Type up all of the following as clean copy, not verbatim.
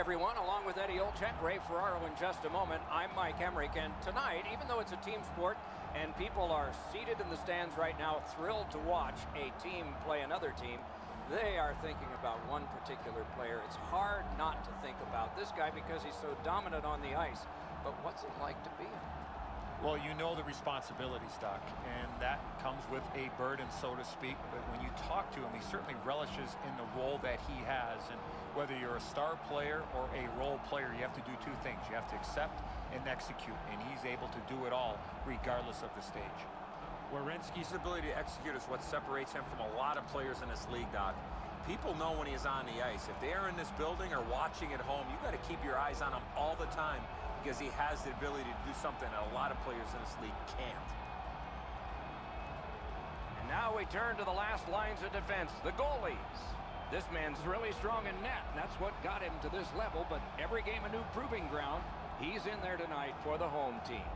everyone. Along with Eddie Olczyk, Ray Ferraro in just a moment. I'm Mike Emmerich, and tonight, even though it's a team sport and people are seated in the stands right now, thrilled to watch a team play another team, they are thinking about one particular player. It's hard not to think about this guy because he's so dominant on the ice. But what's it like to be him? Well, you know the responsibility, Stock, and that comes with a burden, so to speak. But when you talk to him, he certainly relishes in the role that he has. And whether you're a star player or a role player, you have to do two things. You have to accept and execute, and he's able to do it all regardless of the stage. Werenski's ability to execute is what separates him from a lot of players in this league, Doc. People know when he's on the ice. If they are in this building or watching at home, you got to keep your eyes on him all the time, because he has the ability to do something that a lot of players in this league can't. And now we turn to the last lines of defense, the goalies. This man's really strong in net, and that's what got him to this level, but every game a new proving ground. He's in there tonight for the home team.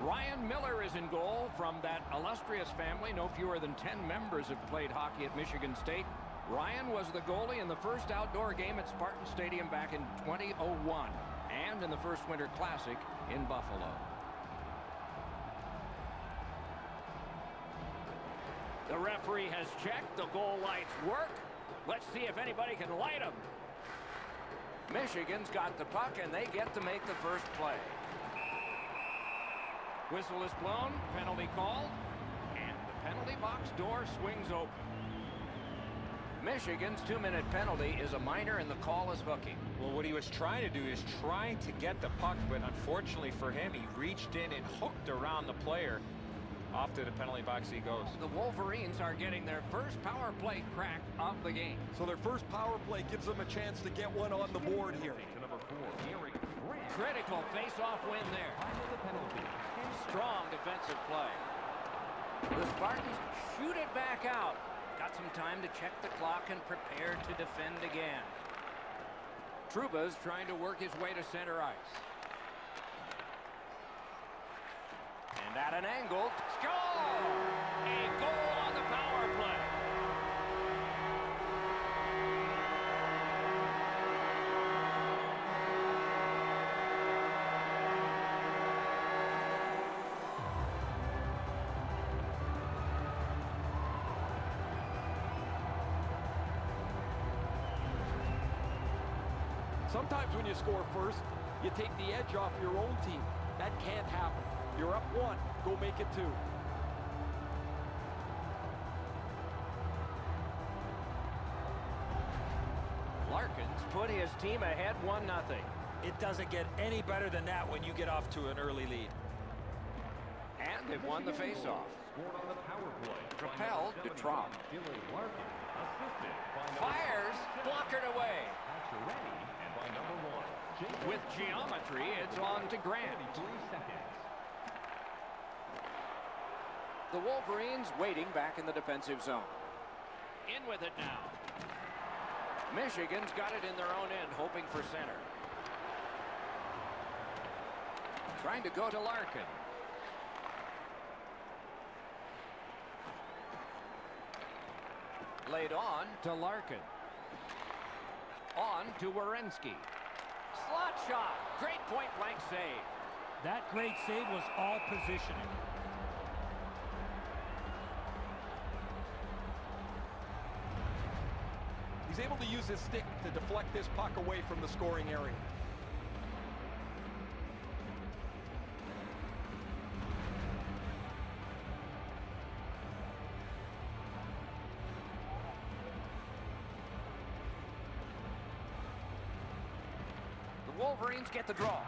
Ryan Miller is in goal. From that illustrious family, no fewer than 10 members have played hockey at Michigan State. Ryan was the goalie in the first outdoor game at Spartan Stadium back in 2001 and in the first Winter Classic in Buffalo. The referee has checked. The goal lights work. Let's see if anybody can light them. Michigan's got the puck, and they get to make the first play. Whistle is blown, penalty called, and the penalty box door swings open. Michigan's 2-minute penalty is a minor, and the call is hooking. Well, what he was trying to do is trying to get the puck, but unfortunately for him, he reached in and hooked around the player. Off to the penalty box he goes. The Wolverines are getting their first power play crack of the game. So their first power play gives them a chance to get one on the board here. Critical face-off win there. Strong defensive play. The Spartans shoot it back out. Got some time to check the clock and prepare to defend again. Trouba's trying to work his way to center ice. And at an angle, score! A goal on the power play. Sometimes when you score first, you take the edge off your own team. That can't happen. You're up one, go make it two. Larkin's put his team ahead 1-0. It doesn't get any better than that when you get off to an early lead. And they've won the faceoff. Propelled to Trump. Fires, blockered away. With geometry, it's on to Grant. The Wolverines waiting back in the defensive zone. In with it now. Michigan's got it in their own end, hoping for center. Trying to go to Larkin. Laid on to Larkin. On to Werenski. Slot shot. Great point-blank save. That great save was all positioning. He's able to use his stick to deflect this puck away from the scoring area. The Wolverines get the draw.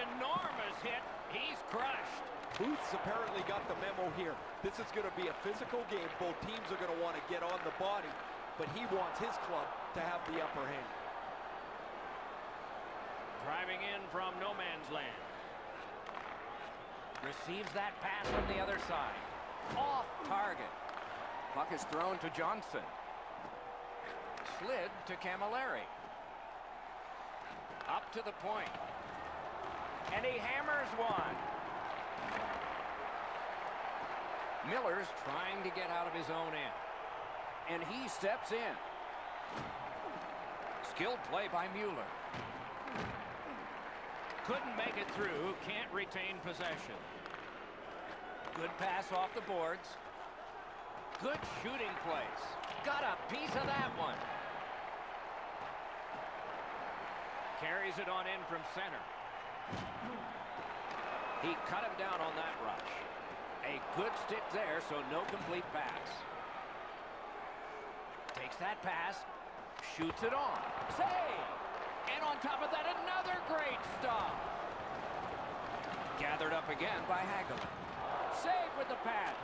Enormous hit. He's crushed. Booth's apparently got the memo here. This is going to be a physical game. Both teams are going to want to get on the body, but he wants his club to have the upper hand. Driving in from no man's land. Receives that pass from the other side. Off target. Puck is thrown to Johnson. Slid to Camilleri. Up to the point. And he hammers one. Miller's trying to get out of his own end. And he steps in. Skilled play by Mueller. Couldn't make it through. Can't retain possession. Good pass off the boards. Good shooting place. Got a piece of that one. Carries it on in from center. He cut him down on that rush. A good stick there, so no complete pass. Takes that pass. Shoots it on. Save! And on top of that, another great stop. Gathered up again by Hagelin. Save with the pad.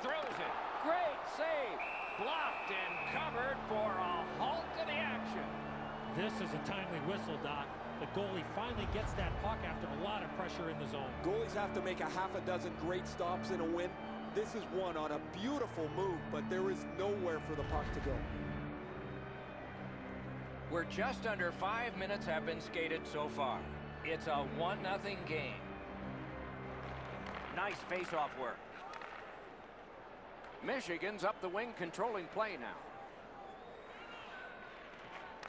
Throws it. Great save. Blocked and covered for a halt to the action. This is a timely whistle, Doc. The goalie finally gets that puck after a lot of pressure in the zone. Goalies have to make a half a dozen great stops in a win. This is one on a beautiful move, but there is nowhere for the puck to go. We're just under 5 minutes have been skated so far. It's a 1-0 game. Nice face-off work. Michigan's up the wing, controlling play now.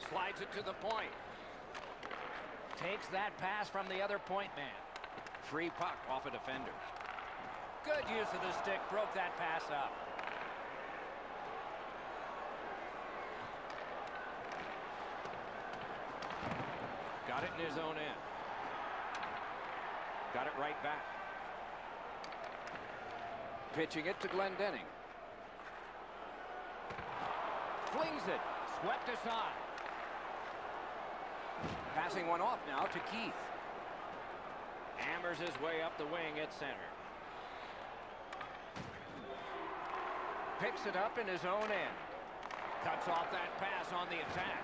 Slides it to the point. Takes that pass from the other point man. Free puck off a defender. Good use of the stick. Broke that pass up. Got it in his own end. Got it right back. Pitching it to Glendening. Flings it. Swept aside. Passing one off now to Keith. Hammers his way up the wing at center. Picks it up in his own end. Cuts off that pass on the attack.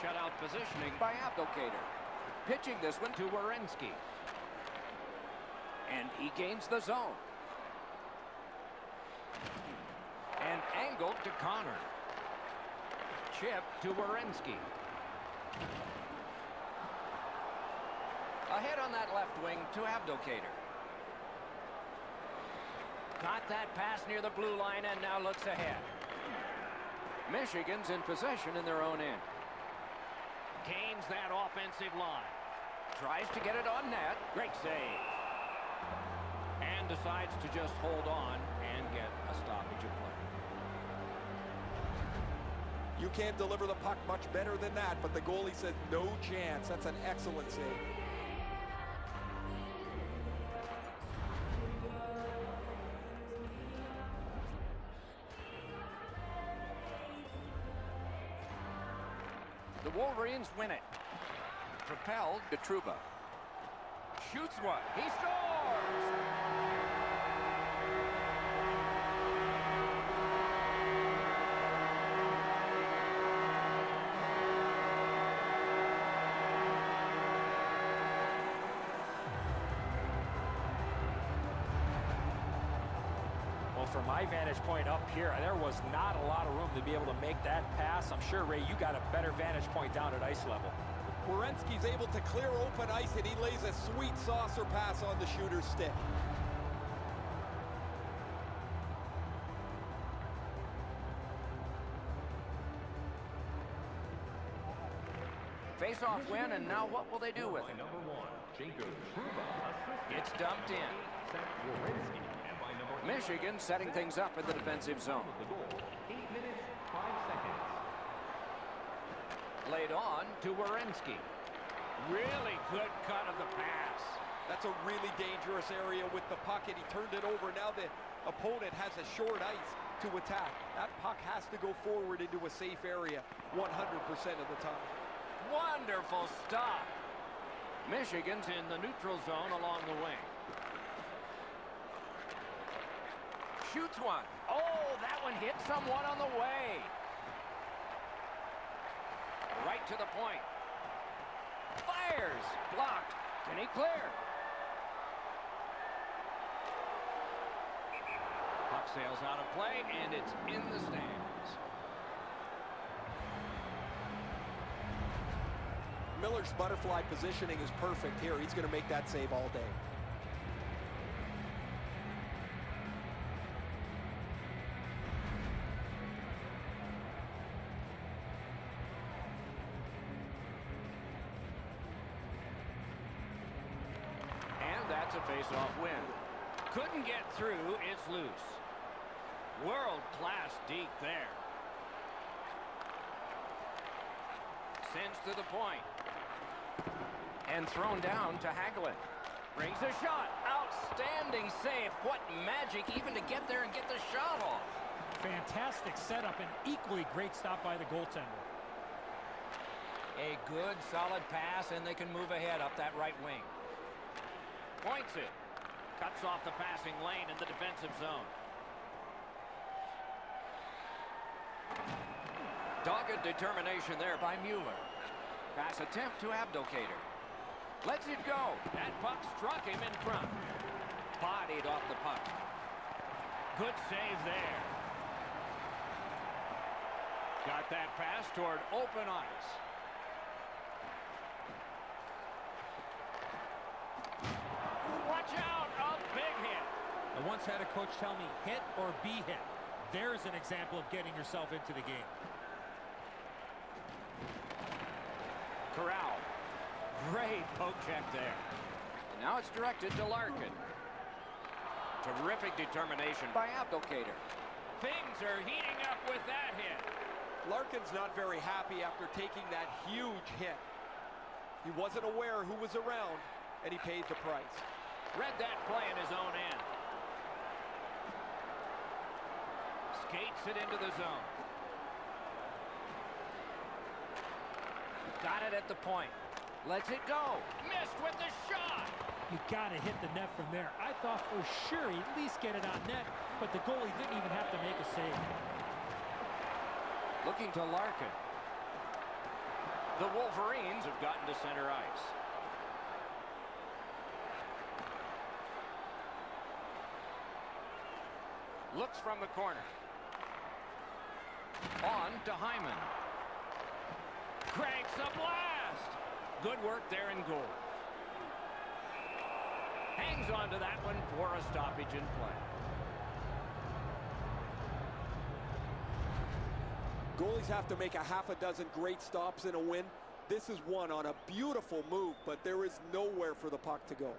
Shutout positioning by Abdelkader. Pitching this one to Werenski. And he gains the zone. And angled to Connor. Chip to Werenski. Ahead on that left wing to Abdelkader. Got that pass near the blue line and now looks ahead. Michigan's in possession in their own end. Gains that offensive line. Tries to get it on net. Great save. And decides to just hold on and get a stoppage of play. You can't deliver the puck much better than that, but the goalie said no chance. That's an excellent save. The Wolverines win it. Propelled to Trouba. Shoots one. He scores! Well, from my vantage point up here, there was not a lot of room to be able to make that pass. I'm sure, Ray, you got a better vantage point down at ice level. Werenski's able to clear open ice, and he lays a sweet saucer pass on the shooter's stick. Face-off win, and now what will they do with it? It's dumped in. Michigan setting things up in the defensive zone. 8 minutes, 5 seconds. Laid on to Werenski. Really good cut of the pass. That's a really dangerous area with the puck, and he turned it over. Now the opponent has a short ice to attack. That puck has to go forward into a safe area 100% of the time. Wonderful stop. Michigan's in the neutral zone along the wing. Shoots one. Oh, that one hit someone on the way. Right to the point. Fires. Blocked. Can he clear? Puck sails out of play, and it's in the stands. Miller's butterfly positioning is perfect here. He's going to make that save all day. That's a face-off win. Couldn't get through. It's loose. World-class deke there. Sends to the point. And thrown down to Hagelin. Brings a shot. Outstanding save. What magic even to get there and get the shot off. Fantastic setup and equally great stop by the goaltender. A good, solid pass, and they can move ahead up that right wing. Points it. Cuts off the passing lane in the defensive zone. Dogged determination there by Mueller. Pass attempt to Abdelkader. Lets it go. That puck struck him in front. Bodied off the puck. Good save there. Got that pass toward open ice. Watch out, a big hit. I once had a coach tell me, hit or be hit. There's an example of getting yourself into the game. Corral. Great poke check there. And now it's directed to Larkin. Terrific determination by Abdelkader. Things are heating up with that hit. Larkin's not very happy after taking that huge hit. He wasn't aware who was around, and he paid the price. Read that play in his own end. Skates it into the zone. Got it at the point. Lets it go. Missed with the shot. You got to hit the net from there. I thought for sure he'd at least get it on net, but the goalie didn't even have to make a save. Looking to Larkin. The Wolverines have gotten to center ice. Looks from the corner. On to Hyman. Cranks a blast. Good work there in goal. Hangs on to that one for a stoppage in play. Goalies have to make a half a dozen great stops in a win. This is one on a beautiful move, but there is nowhere for the puck to go.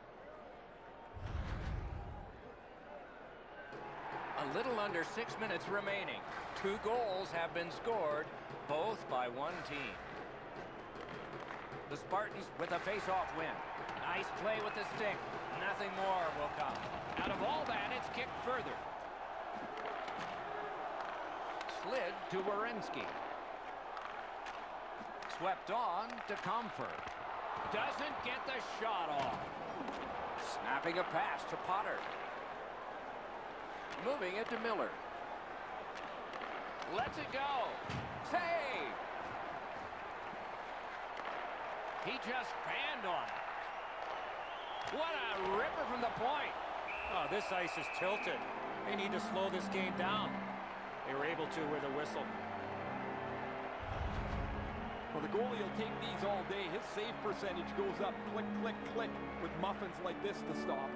A little under 6 minutes remaining. 2 goals have been scored, both by one team. The Spartans with a face-off win. Nice play with the stick. Nothing more will come. Out of all that, it's kicked further. Slid to Werenski. Swept on to Comfort. Doesn't get the shot off. Snapping a pass to Potter. Moving it to Miller. Lets it go. Save! He just fanned on it. What a ripper from the point. Oh, this ice is tilted. They need to slow this game down. They were able to with a whistle. Well, the goalie will take these all day. His save percentage goes up click, click, click with muffins like this to stop.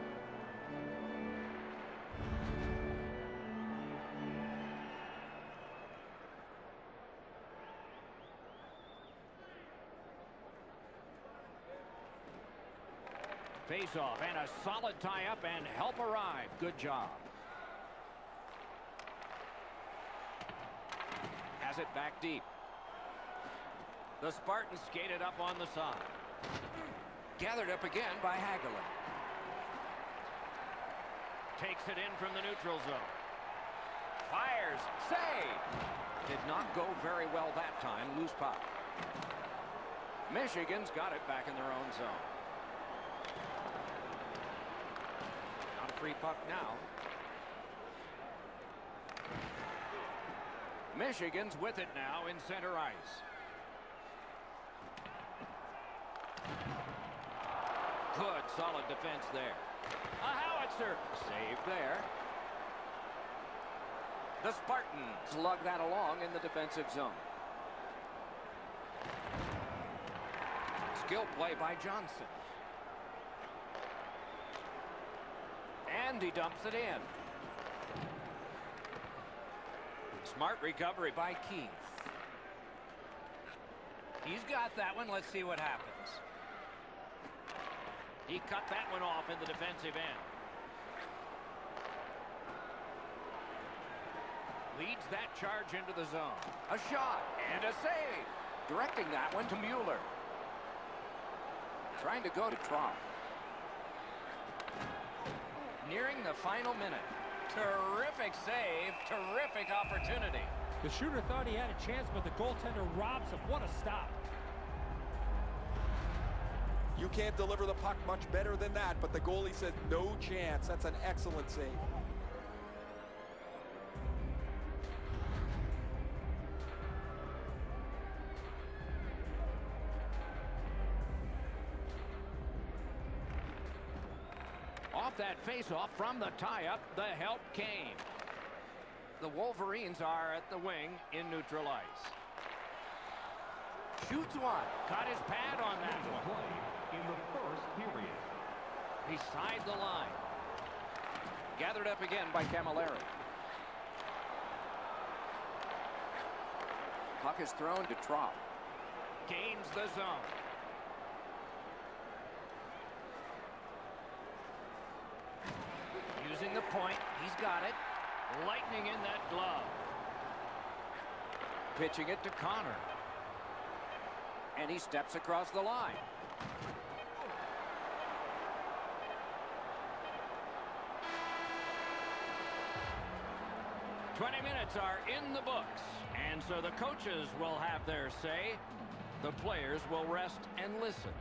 Face-off and a solid tie-up and help arrive. Good job. Has it back deep. The Spartans skated up on the side. Gathered up again by Hagelin. Takes it in from the neutral zone. Fires. Save. Did not go very well that time. Loose puck. Michigan's got it back in their own zone. On free puck now. Michigan's with it now in center ice. Good, solid defense there. A howitzer. Save there. The Spartans lug that along in the defensive zone. Skill play by Johnson. And he dumps it in. Smart recovery by Keith. He's got that one. Let's see what happens. He cut that one off in the defensive end. Leads that charge into the zone. A shot and a save. Directing that one to Mueller. Trying to go to Trump. Nearing the final minute. Terrific save. Terrific opportunity. The shooter thought he had a chance, but the goaltender robs him. What a stop. You can't deliver the puck much better than that, but the goalie said no chance. That's an excellent save. Off that face-off from the tie-up, the help came. The Wolverines are at the wing in neutral ice. Shoots one. Caught his pad on that one. In the first period. Beside the line. Gathered up again by Camilleri. Puck is thrown to Trump. Gains the zone. Using the point. He's got it. Lightning in that glove. Pitching it to Connor. And he steps across the line. "20 minutes are in the books, and so the coaches will have their say. The players will rest and listen.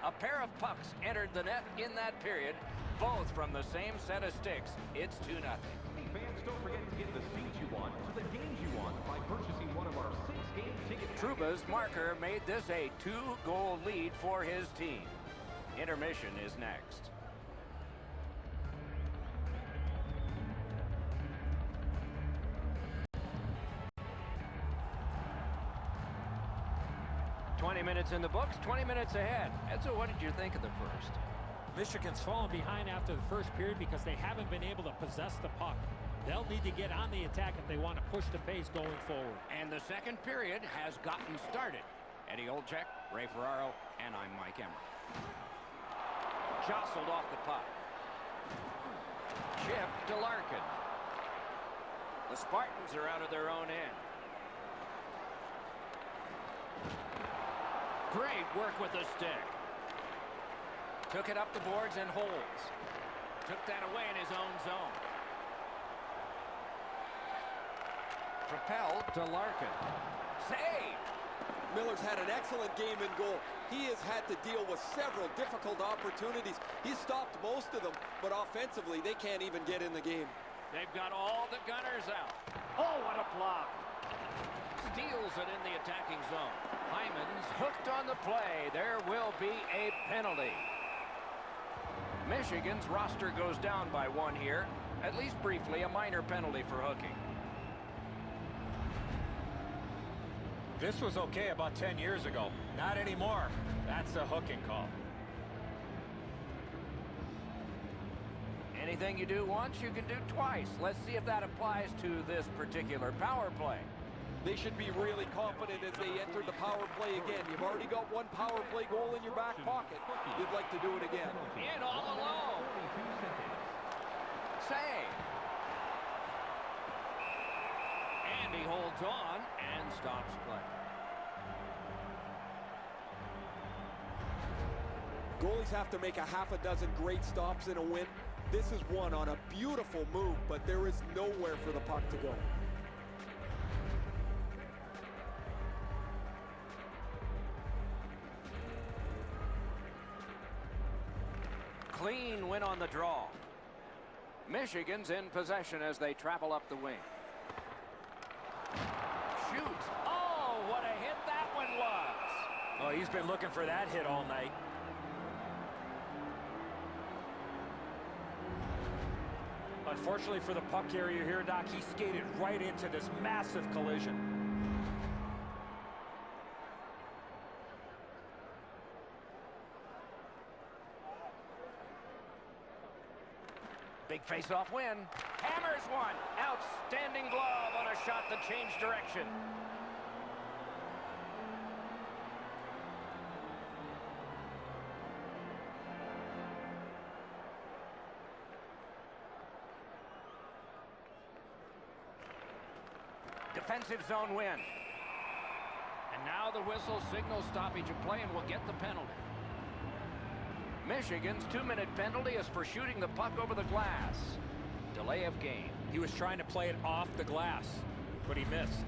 A pair of pucks entered the net in that period, both from the same set of sticks. It's 2-0. Hey fans, don't forget to get the seats you want to the games you want by purchasing one of our 6-game tickets. Trouba's marker made this a 2-goal lead for his team. Intermission is next. "20 minutes in the books, 20 minutes ahead." Edzo, what did you think of the first? Michigan's fallen behind after the first period because they haven't been able to possess the puck. They'll need to get on the attack if they want to push the pace going forward. And the second period has gotten started. Eddie Olczyk, Ray Ferraro, and I'm Mike Emmer. Jostled off the puck. Chip to Larkin. The Spartans are out of their own end. Great work with the stick. Took it up the boards and holds. Took that away in his own zone. Propelled to Larkin. Save! Miller's had an excellent game in goal. He has had to deal with several difficult opportunities. He's stopped most of them, but offensively, they can't even get in the game. They've got all the gunners out. Oh, what a block. Steals it in the attacking zone. Hyman's hooked on the play. There will be a penalty. Michigan's roster goes down by one here. At least briefly, a minor penalty for hooking. This was okay about 10 years ago. Not anymore. That's a hooking call. Anything you do once, you can do twice. Let's see if that applies to this particular power play. They should be really confident as they enter the power play again. You've already got one power play goal in your back pocket. You'd like to do it again. In all alone. Save. And he holds on and stops play. Goalies have to make a half a dozen great stops in a win. This is one on a beautiful move, but there is nowhere for the puck to go. Clean win on the draw. Michigan's in possession as they travel up the wing. Shoots. Oh, what a hit that one was. Oh, he's been looking for that hit all night. Unfortunately for the puck carrier here, Doc, he skated right into this massive collision. Big face-off win. Hammers one. Outstanding glove on a shot that changed direction. defensive zone win. And now the whistle signals stoppage of play and will get the penalty. Michigan's 2-minute penalty is for shooting the puck over the glass. Delay of game. He was trying to play it off the glass, but he missed.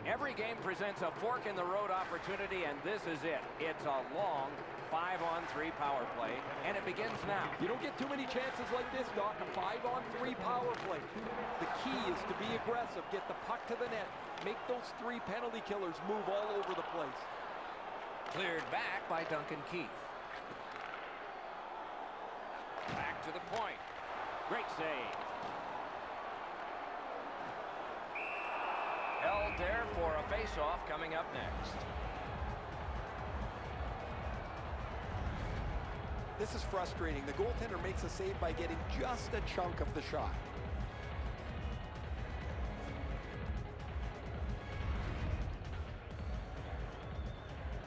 Every game presents a fork-in-the-road opportunity, and this is it. It's a long 5-on-3 power play, and it begins now. You don't get too many chances like this, Doc. A 5-on-3 power play. The key is to be aggressive, get the puck to the net, make those 3 penalty killers move all over the place. Cleared back by Duncan Keith. Back to the point. Great save. Held there for a face-off coming up next. This is frustrating. The goaltender makes a save by getting just a chunk of the shot.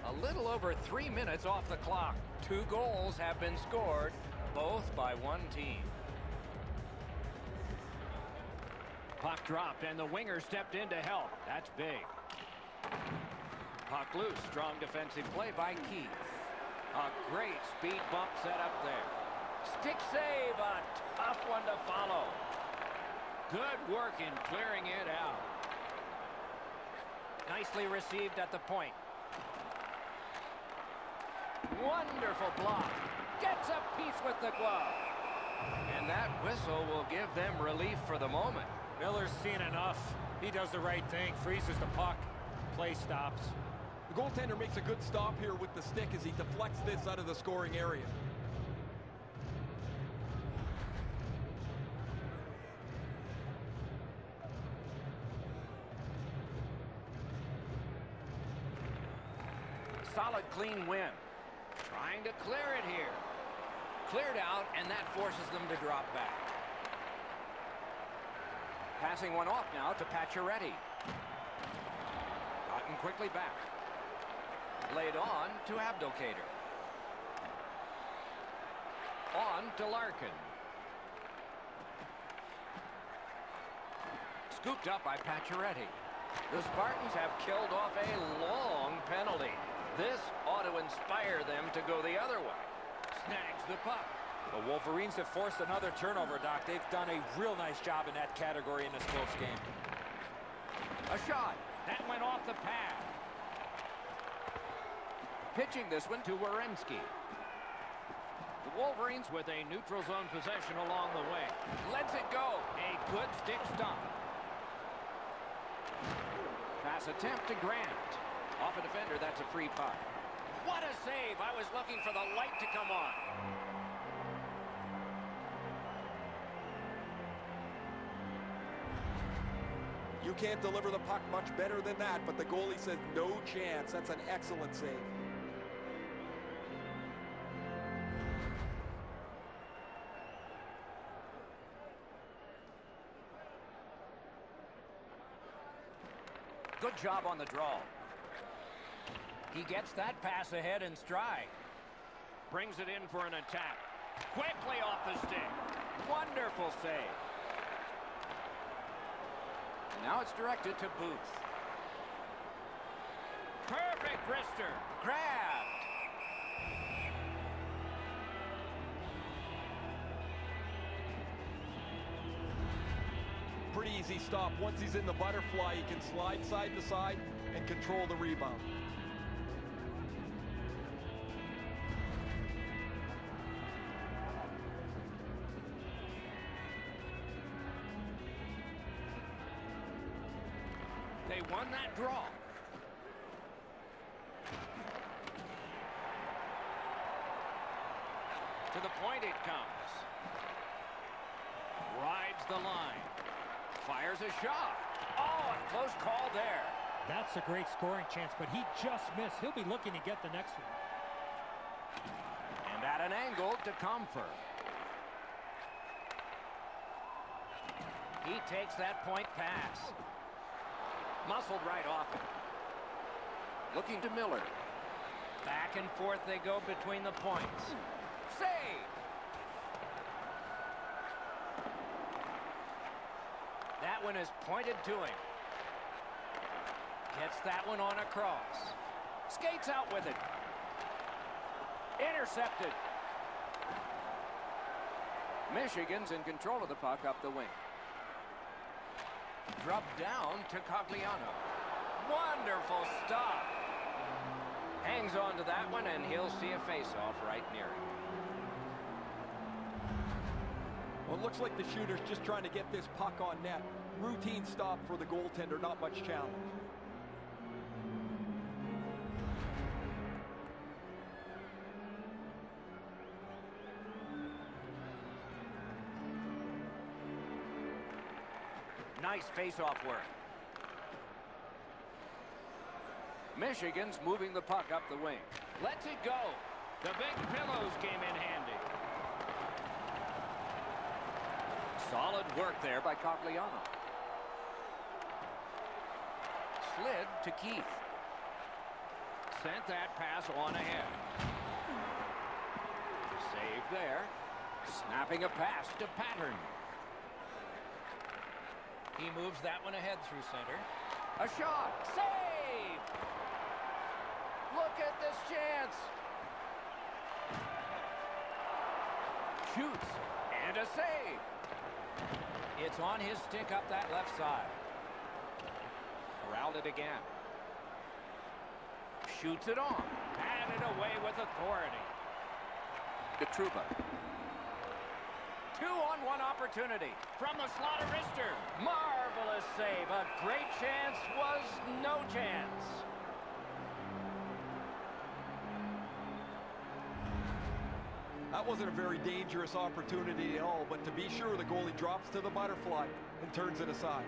A little over 3 minutes off the clock. 2 goals have been scored, both by one team. Puck dropped, and the winger stepped in to help. That's big. Puck loose. Strong defensive play by Keith. A great speed bump set up there. Stick save, a tough one to follow. Good work in clearing it out. Nicely received at the point. Wonderful block. Gets a piece with the glove. And that whistle will give them relief for the moment. Miller's seen enough. He does the right thing, freezes the puck, play stops. The goaltender makes a good stop here with the stick as he deflects this out of the scoring area. Solid, clean win. Trying to clear it here. Cleared out, and that forces them to drop back. Passing one off now to Pacioretty. Gotten quickly back. Laid on to Abdelkader. On to Larkin. Scooped up by Pacioretty. The Spartans have killed off a long penalty. This ought to inspire them to go the other way. Snags the puck. The Wolverines have forced another turnover, Doc. They've done a real nice job in that category in this close game. A shot. That went off the pad. Pitching this one to Werenski. The Wolverines with a neutral zone possession along the way. Lets it go. A good stick stump. Pass attempt to Grant. Off a defender, that's a free puck. What a save! I was looking for the light to come on. You can't deliver the puck much better than that, but the goalie says no chance. That's an excellent save. Good job on the draw. He gets that pass ahead in stride. Brings it in for an attack. Quickly off the stick. Wonderful save. Now it's directed to Booth. Perfect wrister. Grabbed. Pretty easy stop. Once he's in the butterfly, he can slide side to side and control the rebound. They won that draw. To the point it comes. Rides the line. Fires a shot. Oh, a close call there. That's a great scoring chance, but he just missed. He'll be looking to get the next one. And at an angle to Comfort. He takes that point pass. Muscled right off it. Looking to Miller. Back and forth they go between the points. Save! That one is pointed to him. Gets that one on across. Skates out with it. Intercepted. Michigan's in control of the puck up the wing. Dropped down to Cogliano. Wonderful stop. Hangs on to that one, and he'll see a face-off right near him. Well, it looks like the shooter's just trying to get this puck on net. Routine stop for the goaltender, not much challenge. Nice face-off work. Michigan's moving the puck up the wing. Lets it go. The big pillows came in handy. Solid work there by Cogliano. Slid to Keith. Sent that pass on ahead. Save there. Snapping a pass to Pattern. He moves that one ahead through center. A shot. Save! Look at this chance. Shoots. And a save. It's on his stick up that left side. Corralled it again. Shoots it on. Batted away with authority. Katruba. 2-on-1 opportunity from the slot of wrister. Marvelous save. A great chance was no chance. That wasn't a very dangerous opportunity at all, but to be sure, the goalie drops to the butterfly and turns it aside.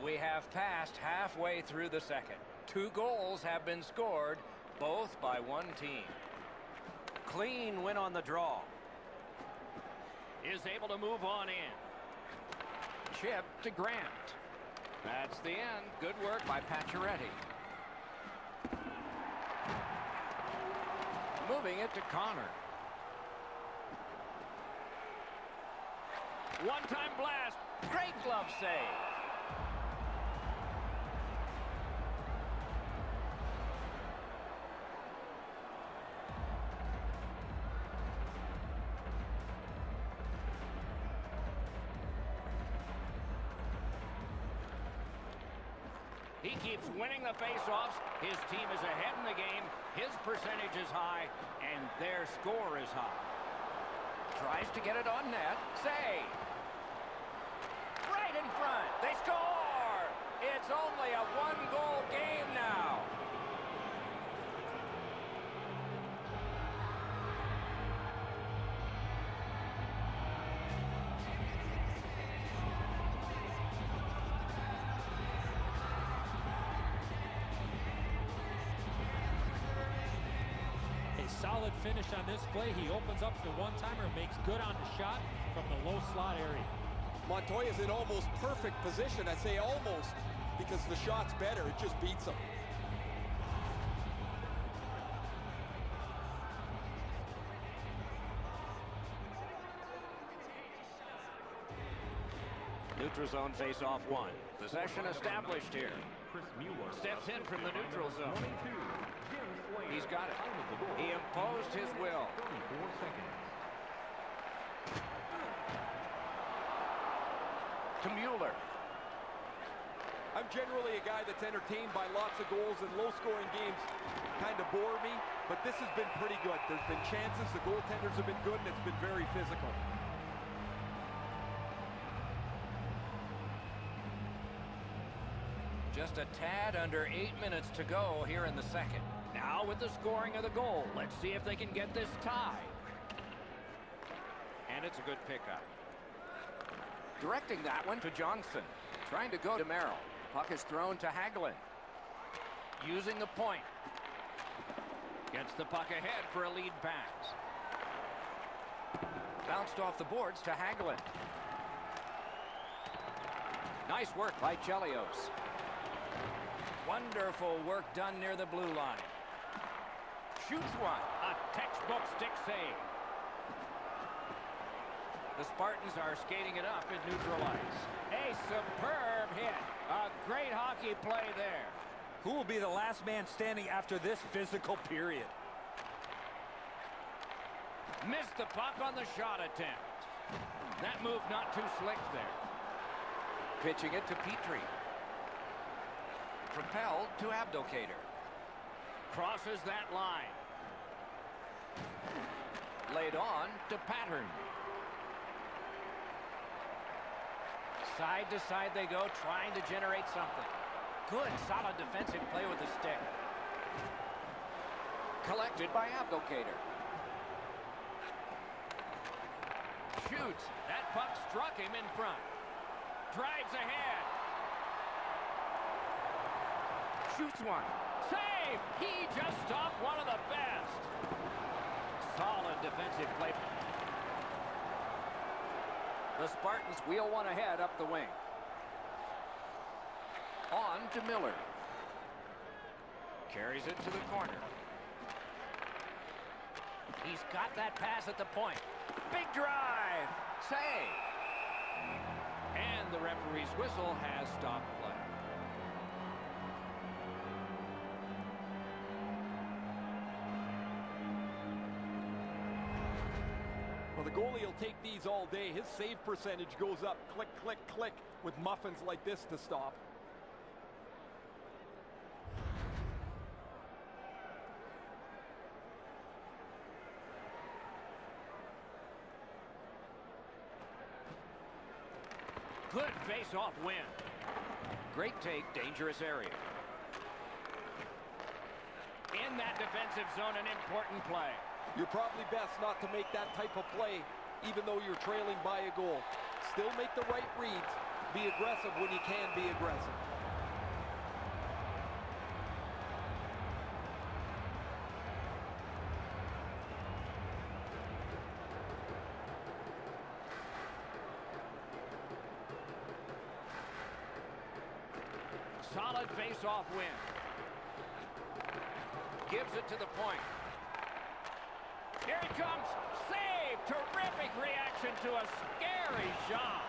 We have passed halfway through the second. 2 goals have been scored, both by one team. Clean win on the draw. Is able to move on in. Chip to Grant. That's the end. Good work by Pacioretty. Moving it to Connor. One-time blast. Great glove save. He keeps winning the faceoffs. His team is ahead in the game. His percentage is high, and their score is high. Tries to get it on net. Save. Right in front. They score! It's only a 1-goal game now. Solid finish on this play. He opens up the one-timer, makes good on the shot from the low slot area. Montoya's in almost perfect position. I say almost because the shot's better. It just beats him. Neutral zone face-off 1. Possession established here. Steps in from the neutral zone. He's got it. He imposed his will. To Mueller. I'm generally a guy that's entertained by lots of goals, and low-scoring games kind of bore me, but this has been pretty good. There's been chances, the goaltenders have been good, and it's been very physical. Just a tad under 8 minutes to go here in the second. Now with the scoring of the goal, let's see if they can get this tie. And it's a good pickup. Directing that one to Johnson. Trying to go to Merrill. Puck is thrown to Hagelin. Using the point. Gets the puck ahead for a lead pass. Bounced off the boards to Hagelin. Nice work by Chelios. Wonderful work done near the blue line. Shoots one. A textbook stick save. The Spartans are skating it up in neutral ice. A superb hit. A great hockey play there. Who will be the last man standing after this physical period? Missed the puck on the shot attempt. That move not too slick there. Pitching it to Petrie. Propelled to Abdelkader. Crosses that line. Laid on to Pattern. Side to side they go, trying to generate something. Good, solid defensive play with the stick. Collected by Abdelkader. Shoots. That puck struck him in front. Drives ahead. Shoots one. Save! He just stopped one of the best. Solid defensive play. The Spartans wheel one ahead up the wing. On to Miller. Carries it to the corner. He's got that pass at the point. Big drive. Save. And the referee's whistle has stopped play. Well, the goalie will take these all day. His save percentage goes up. Click, click, click with muffins like this to stop. Good face-off win. Great take, dangerous area. In that defensive zone, an important play. You're probably best not to make that type of play, even though you're trailing by a goal. Still make the right reads. Be aggressive when you can be aggressive. Solid face-off win. Gives it to the point. Here it comes. Save. Terrific reaction to a scary shot.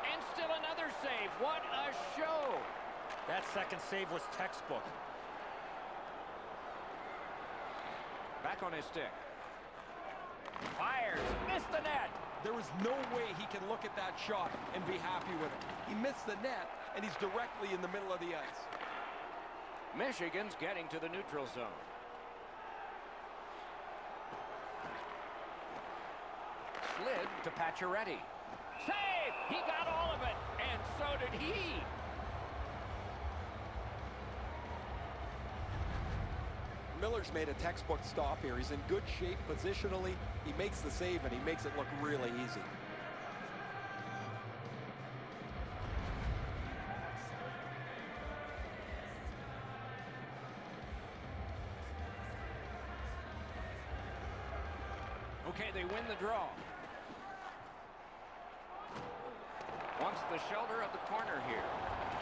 And still another save. What a show. That second save was textbook. Back on his stick. Fires. Missed the net. There is no way he can look at that shot and be happy with it. He missed the net, and he's directly in the middle of the ice. Michigan's getting to the neutral zone. Slid to Pacioretty. Save! He got all of it, and so did he. Miller's made a textbook stop here. He's in good shape positionally. He makes the save, and he makes it look really easy. Okay, they win the draw. Wants the shoulder of the corner here.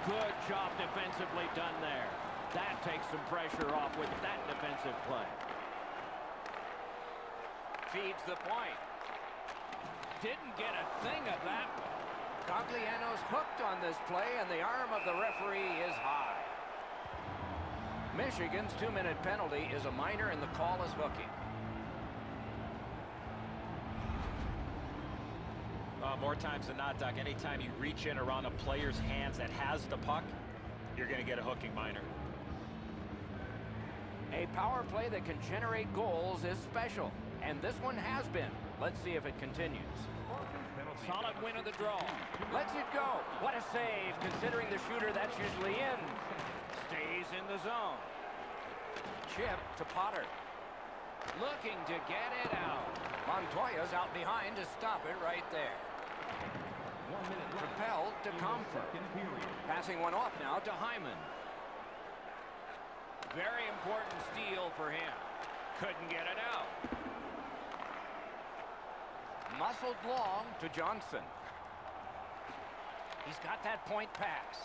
Good job defensively done there. That takes some pressure off with that defensive play. Feeds the point. Didn't get a thing of that one. Cogliano's hooked on this play, and the arm of the referee is high. Michigan's 2-minute penalty is a minor, and the call is hooking. More times than not, Doc, anytime you reach in around a player's hands that has the puck, you're going to get a hooking minor. A power play that can generate goals is special, and this one has been. Let's see if it continues. Solid win of the draw. Lets it go. What a save, considering the shooter that's usually in. Stays in the zone. Chip to Potter. Looking to get it out. Montoya's out behind to stop it right there. Propelled to Comfort. Passing one off now to Hyman. Very important steal for him. Couldn't get it out. Muscled long to Johnson. He's got that point pass.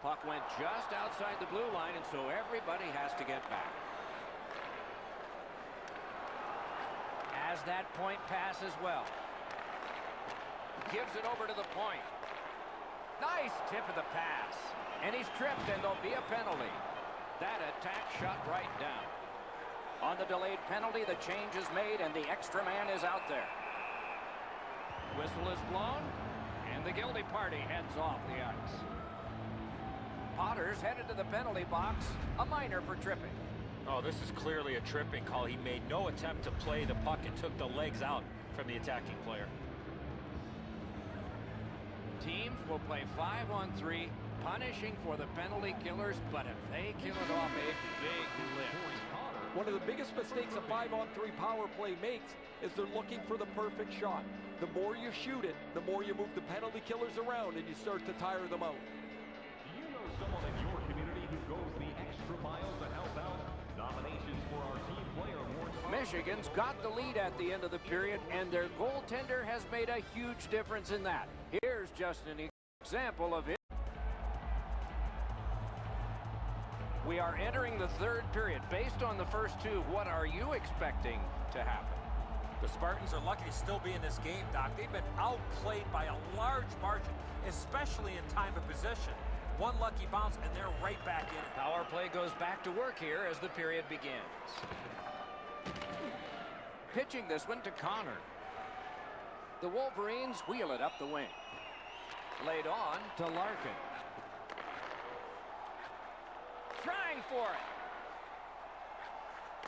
Puck went just outside the blue line, and so everybody has to get back. has that point pass as well. Gives it over to the point. Nice tip of the pass. And he's tripped, and there'll be a penalty. That attack shot right down. On the delayed penalty, the change is made, and the extra man is out there. Whistle is blown, and the guilty party heads off the ice. Potter's headed to the penalty box. A minor for tripping. Oh, this is clearly a tripping call. He made no attempt to play the puck and took the legs out from the attacking player. Teams will play 5-on-3, punishing for the penalty killers, but if they kill it off, a big lift. One of the biggest mistakes a 5-on-3 power play makes is they're looking for the perfect shot. The more you shoot it, the more you move the penalty killers around and you start to tire them out. Do you know someone in your community who goes the extra mile to help out? Nominations for our team player awards. Michigan's got the lead at the end of the period, and their goaltender has made a huge difference in that. Here's just an example of it. We are entering the third period. Based on the first two, what are you expecting to happen? The Spartans are lucky to still be in this game, Doc. They've been outplayed by a large margin, especially in time of possession. One lucky bounce, and they're right back in it. Power play goes back to work here as the period begins. Pitching this one to Connor. The Wolverines wheel it up the wing. Laid on to Larkin. Trying for it.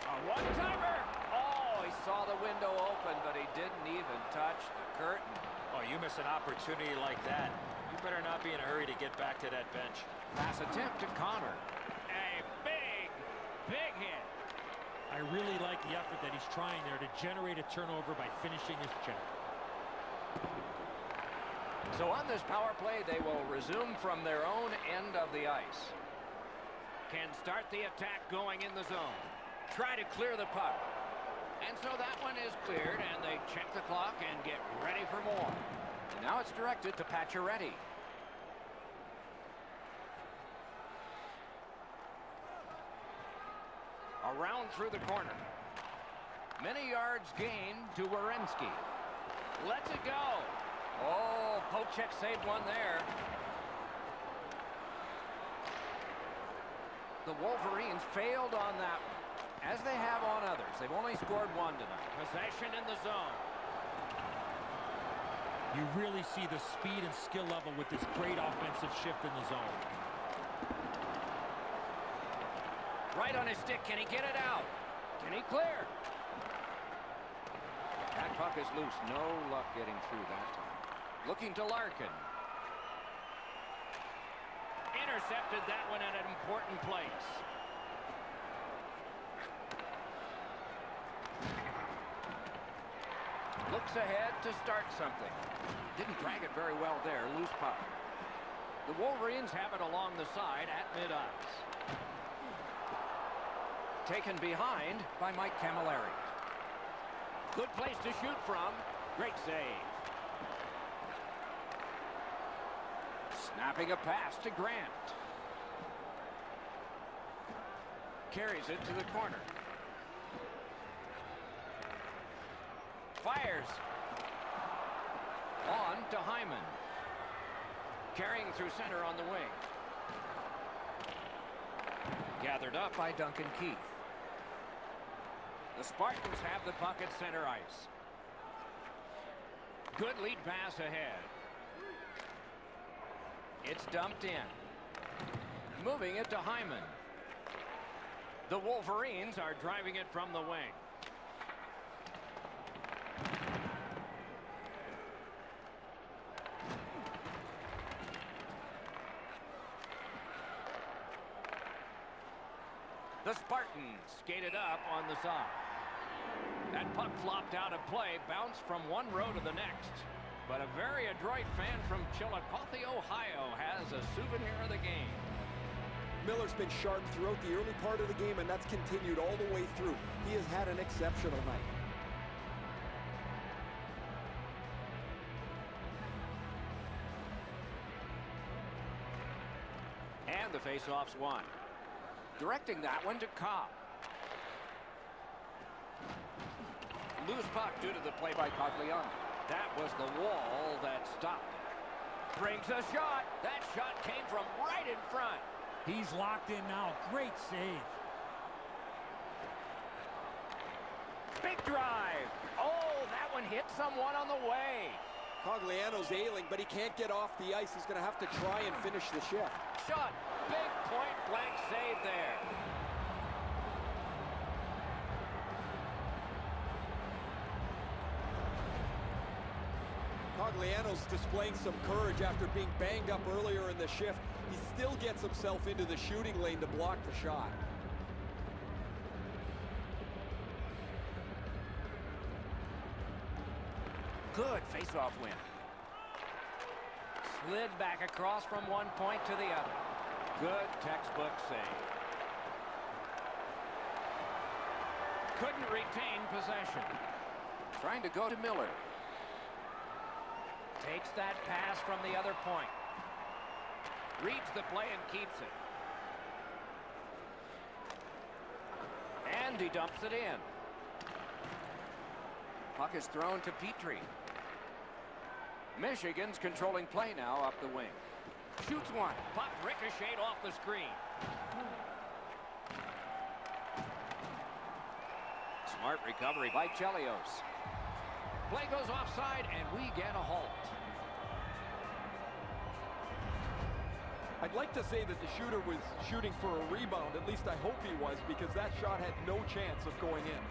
A one-timer. Oh, he saw the window open, but he didn't even touch the curtain. Oh, you miss an opportunity like that. You better not be in a hurry to get back to that bench. Pass attempt to Connor. A big hit. I really like the effort that he's trying there to generate a turnover by finishing his check. So on this power play, they will resume from their own end of the ice. Can start the attack going in the zone. Try to clear the puck. And so that one is cleared, and they check the clock and get ready for more. And now it's directed to Pacioretty. Around through the corner. Many yards gained to Werenski. Lets it go. Oh, Pochek saved one there. The Wolverines failed on that one, as they have on others. They've only scored one tonight. Possession in the zone. You really see the speed and skill level with this great offensive shift in the zone. Right on his stick. Can he get it out? Can he clear? That puck is loose. No luck getting through that time. Looking to Larkin. Intercepted that one at an important place. Looks ahead to start something. Didn't drag it very well there. Loose puck. The Wolverines have it along the side at mid-ice. Taken behind by Mike Camilleri. Good place to shoot from. Great save. Snapping a pass to Grant. Carries it to the corner. Fires. On to Hyman. Carrying through center on the wing. Gathered up by Duncan Keith. The Spartans have the puck at center ice. Good lead pass ahead. It's dumped in. Moving it to Hyman. The Wolverines are driving it from the wing. The Spartans skated up on the side. That puck flopped out of play, bounced from one row to the next. But a very adroit fan from Chillicothe, Ohio, has a souvenir of the game. Miller's been sharp throughout the early part of the game, and that's continued all the way through. He has had an exceptional night. And the faceoff's won. Directing that one to Cobb. Loose puck due to the play by Cogliano. That was the wall that stopped it. Brings a shot. That shot came from right in front. He's locked in now. Great save. Big drive. Oh, that one hit someone on the way. Cogliano's ailing, but he can't get off the ice. He's going to have to try and finish the shift. Shot. Big point-blank save there. Cogliano's displaying some courage after being banged up earlier in the shift. He still gets himself into the shooting lane to block the shot. Good face-off win. Slid back across from one point to the other. Good textbook save. Couldn't retain possession. Trying to go to Miller. Takes that pass from the other point. Reads the play and keeps it. And he dumps it in. Puck is thrown to Petrie. Michigan's controlling play now up the wing. Shoots one. Puck ricocheted off the screen. Smart recovery by Chelios. Play goes offside, and we get a halt. I'd like to say that the shooter was shooting for a rebound. At least I hope he was, because that shot had no chance of going in.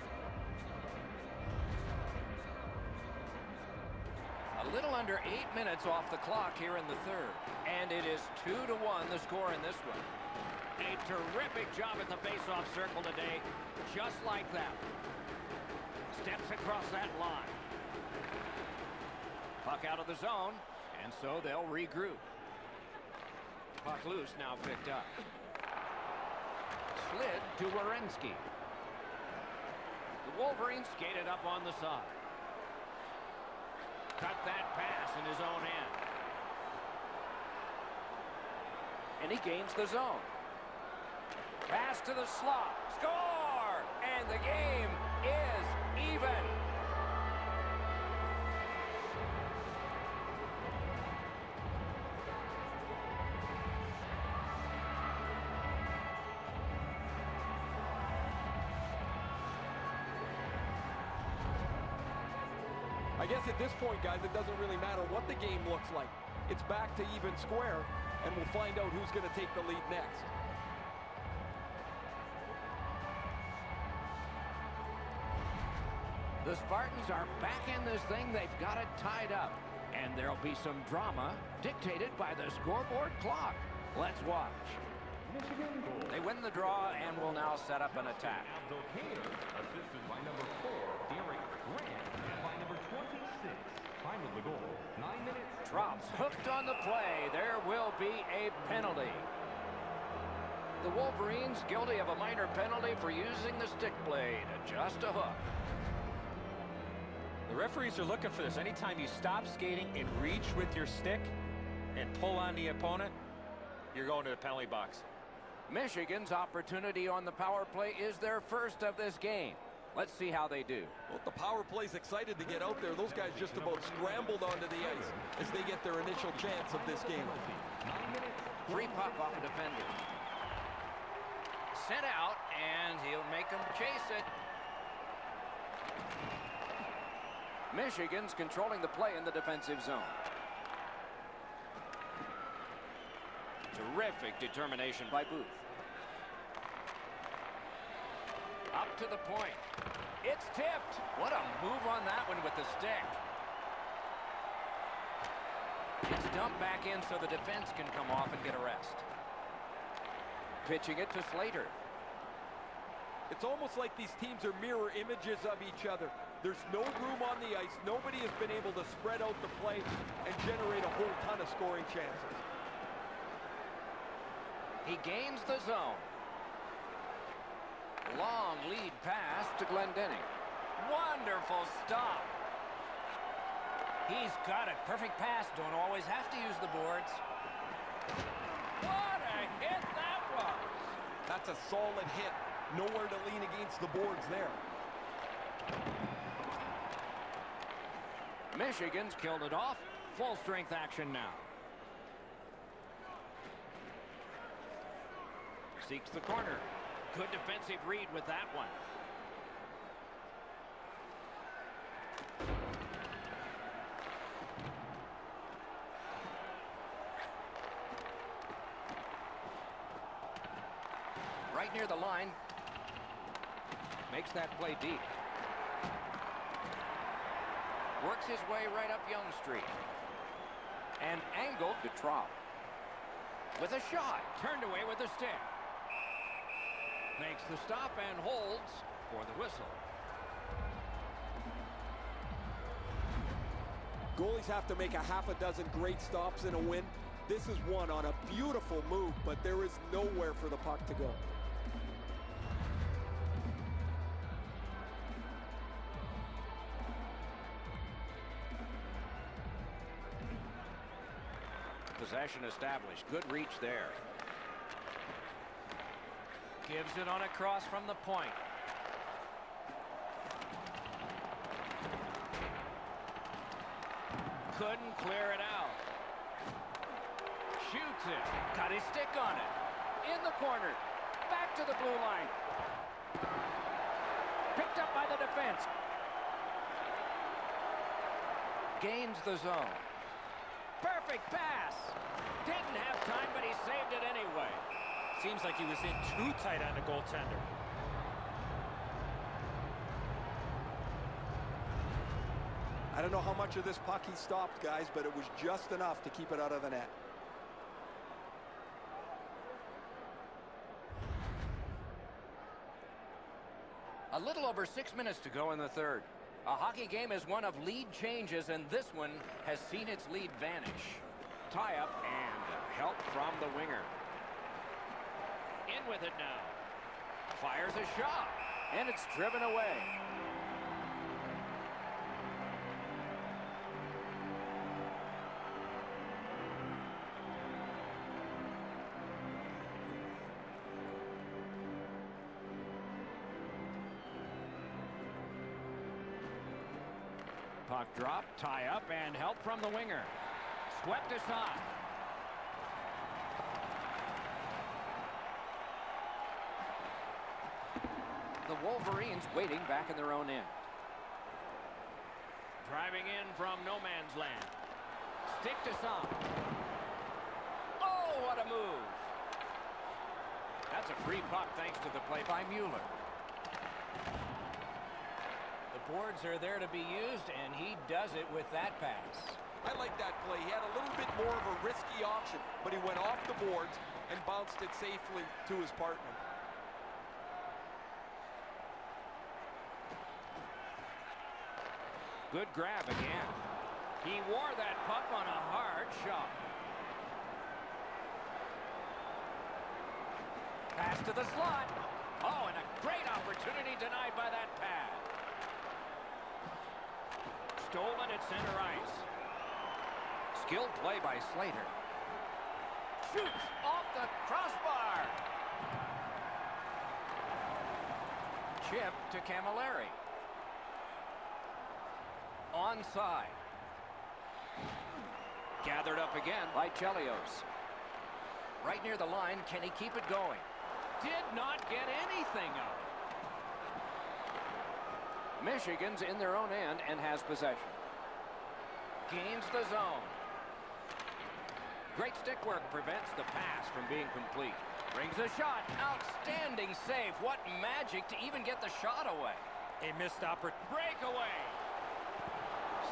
A little under 8 minutes off the clock here in the third. And it is 2-1 the score in this one. A terrific job at the face-off circle today. Just like that. Steps across that line. Puck out of the zone. And so they'll regroup. Puck loose, now picked up. Slid to Werenski. The Wolverines skated up on the side. Cut that pass in his own end. And he gains the zone. Pass to the slot. Score! And the game is even. I guess at this point, guys, it doesn't really matter what the game looks like. It's back to even square, and we'll find out who's going to take the lead next. The Spartans are back in this thing. They've got it tied up. And there'll be some drama dictated by the scoreboard clock. Let's watch. They win the draw and will now set up an attack. Assisted by number 4, Derek Grant, and by number 26, time of the goal, 9 minutes. Drops hooked on the play. There will be a penalty. The Wolverines guilty of a minor penalty for using the stick blade. Just a hook. The referees are looking for this. Anytime you stop skating and reach with your stick and pull on the opponent, you're going to the penalty box. Michigan's opportunity on the power play is their first of this game. Let's see how they do. Well, the power play's excited to get out there. Those guys just about scrambled onto the ice as they get their initial chance of this game. Free puck off a defender. Sent out, and he'll make them chase it. Michigan's controlling the play in the defensive zone. Terrific determination by Booth. Up to the point. It's tipped. What a move on that one with the stick. It's dumped back in so the defense can come off and get a rest. Pitching it to Slater. It's almost like these teams are mirror images of each other. There's no room on the ice. Nobody has been able to spread out the play and generate a whole ton of scoring chances. He gains the zone. Long lead pass to Glendening. Wonderful stop. He's got it. Perfect pass. Don't always have to use the boards. What a hit that was. That's a solid hit. Nowhere to lean against the boards there. Michigan's killed it off. Full strength action now. Seeks the corner. Good defensive read with that one. Right near the line. Makes that play deep. Works his way right up Young Street. And angled to Trout. With a shot. Turned away with a stick. Makes the stop and holds for the whistle. Goalies have to make a half a dozen great stops in a win. This is one on a beautiful move, but there is nowhere for the puck to go. Possession established. Good reach there. Gives it on a cross from the point. Couldn't clear it out. Shoots it. Got his stick on it. In the corner. Back to the blue line. Picked up by the defense. Gains the zone. Perfect pass. Didn't have time, but he saved it anyway. Seems like he was in too tight on the goaltender. I don't know how much of this puck he stopped, guys, but it was just enough to keep it out of the net. A little over 6 minutes to go in the third. A hockey game is one of lead changes, and this one has seen its lead vanish. Tie up and help from the winger. In with it now. Fires a shot, and it's driven away. Puck drop, tie up, and help from the winger. Swept aside. The Wolverines waiting back in their own end. Driving in from no man's land. Stick to some. Oh, what a move. That's a free puck thanks to the play by Mueller. The boards are there to be used, and he does it with that pass. I like that play. He had a little bit more of a risky option, but he went off the boards and bounced it safely to his partner. Good grab again. He wore that puck on a hard shot. Pass to the slot. Oh, and a great opportunity denied by that pad. Stolen at center ice. Skilled play by Slater. Shoots off the crossbar. Chip to Camilleri. Onside. Gathered up again by Chelios. Right near the line. Can he keep it going? Did not get anything out. Michigan's in their own end and has possession. Gains the zone. Great stick work prevents the pass from being complete. Brings a shot. Outstanding save. What magic to even get the shot away. A missed opportunity. Breakaway.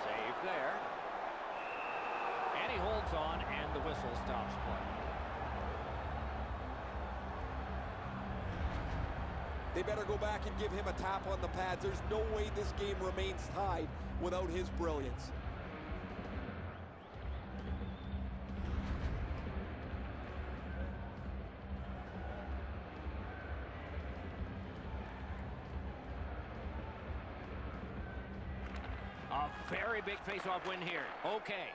Save there. And he holds on, and the whistle stops play. They better go back and give him a tap on the pads. There's no way this game remains tied without his brilliance. A very big face-off win here. Okay.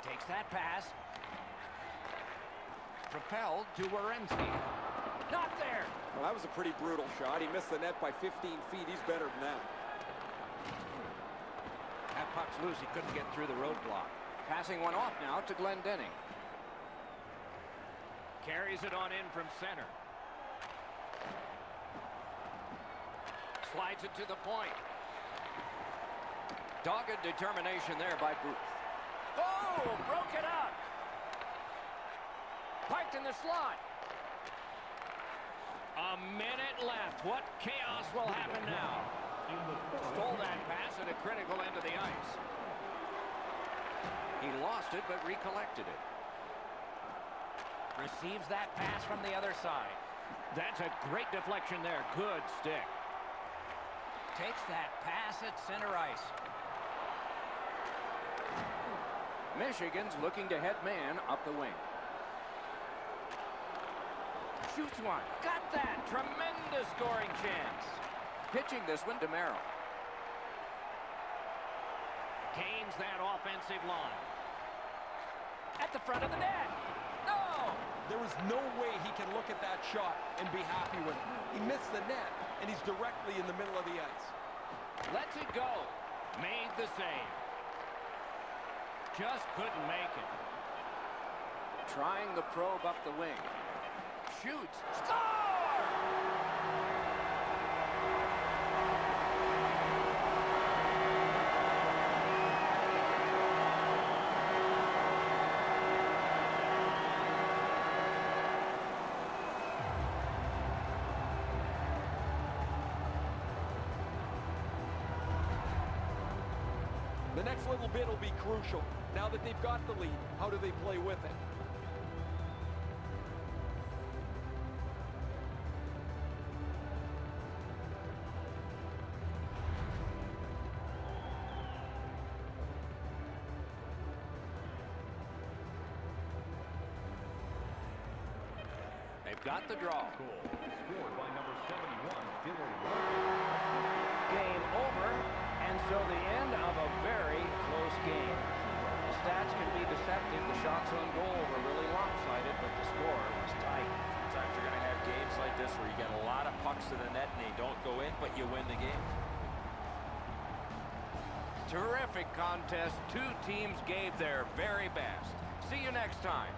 Takes that pass. Propelled to Werenski. Not there. Well, that was a pretty brutal shot. He missed the net by 15 feet. He's better than that. At puck's loose. He couldn't get through the roadblock. Passing one off now to Glendening. Carries it on in from center. Slides it to the point. Dogged determination there by Booth. Oh, broke it up. Piked in the slot. A minute left. What chaos will happen now? Stole that pass at a critical end of the ice. He lost it, but recollected it. Receives that pass from the other side. That's a great deflection there. Good stick. Takes that pass at center ice. Michigan's looking to head man up the wing. Shoots one. Got that. Tremendous scoring chance. Pitching this one to Merrill. Gains that offensive line. At the front of the net. No! There is no way he can look at that shot and be happy with it. He missed the net, and he's directly in the middle of the ice. Lets it go. Made the save. Just couldn't make it. Trying the probe up the wing. Shoots. Score! The next little bit will be crucial. Now that they've got the lead, how do they play with it? They've got the draw. Scored by number 71, Dylan. Game over, and so the end of a very close game. The stats can be deceptive. The shots on goal were really lopsided, but the score was tight. Sometimes you're going to have games like this where you get a lot of pucks to the net and they don't go in, but you win the game. Terrific contest. Two teams gave their very best. See you next time.